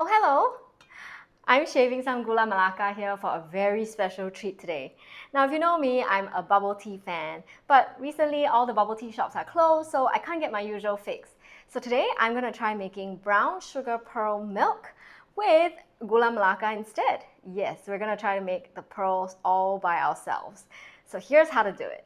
Oh, hello! I'm shaving some Gula Melaka here for a very special treat today. Now, if you know me, I'm a bubble tea fan, but recently all the bubble tea shops are closed, so I can't get my usual fix. So today, I'm gonna try making brown sugar pearl milk with Gula Melaka instead. Yes, we're gonna try to make the pearls all by ourselves. So here's how to do it.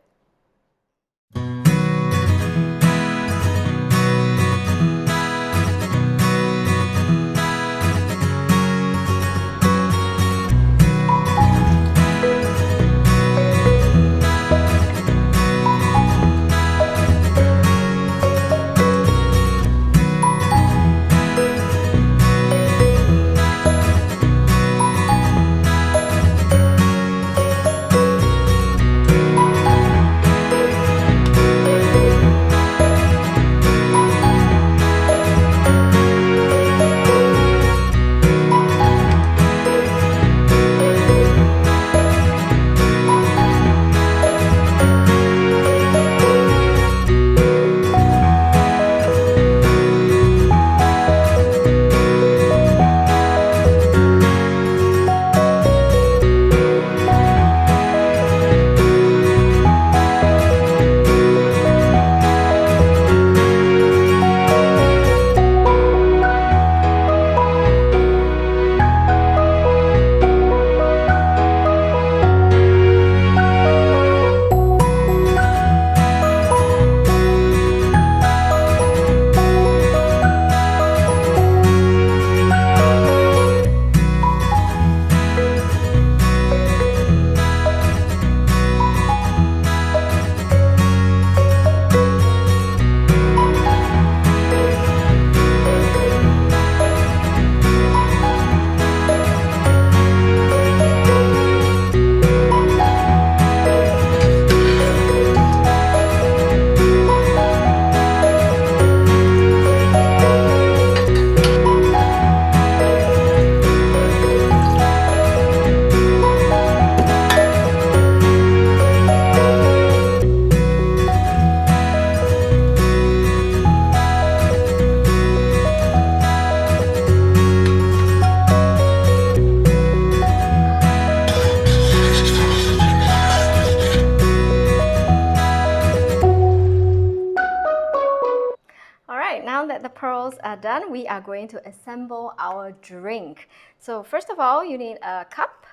Alright, now that the pearls are done, we are going to assemble our drink. So first of all, you need a cup,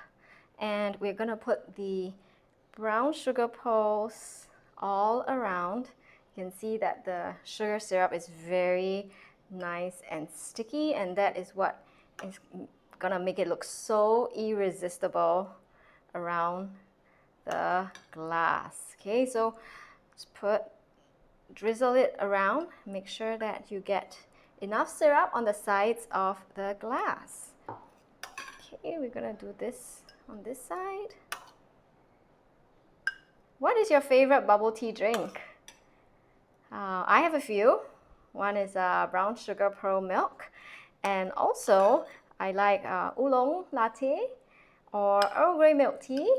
and we're going to put the brown sugar pearls all around. You can see that the sugar syrup is very nice and sticky, and that is what is going to make it look so irresistible around the glass. Okay, so let's drizzle it around. Make sure that you get enough syrup on the sides of the glass. Okay, we're gonna do this on this side. What is your favorite bubble tea drink? I have a few. One is brown sugar pearl milk, and also I like oolong latte or Earl Grey milk tea.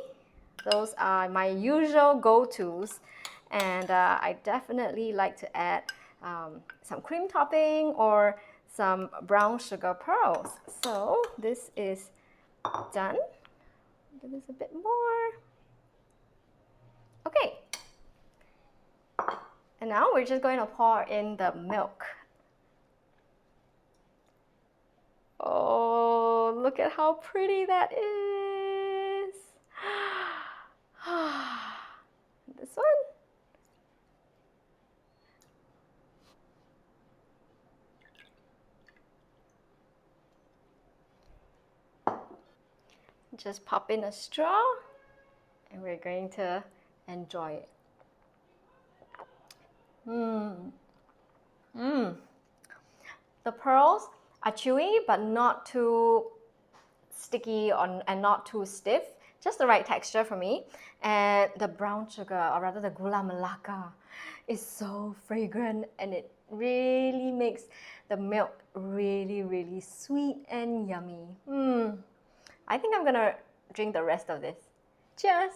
Those are my usual go-tos, and I definitely like to add some cream topping or some brown sugar pearls. So this is done. Do this a bit more. Okay. And now we're just going to pour in the milk. Oh, look at how pretty that is. This one. Just pop in a straw, and we're going to enjoy it. The pearls are chewy, but not too sticky and not too stiff. Just the right texture for me. And the brown sugar, or rather the Gula Melaka, is so fragrant, and it really makes the milk really, really sweet and yummy. I think I'm gonna drink the rest of this. Cheers!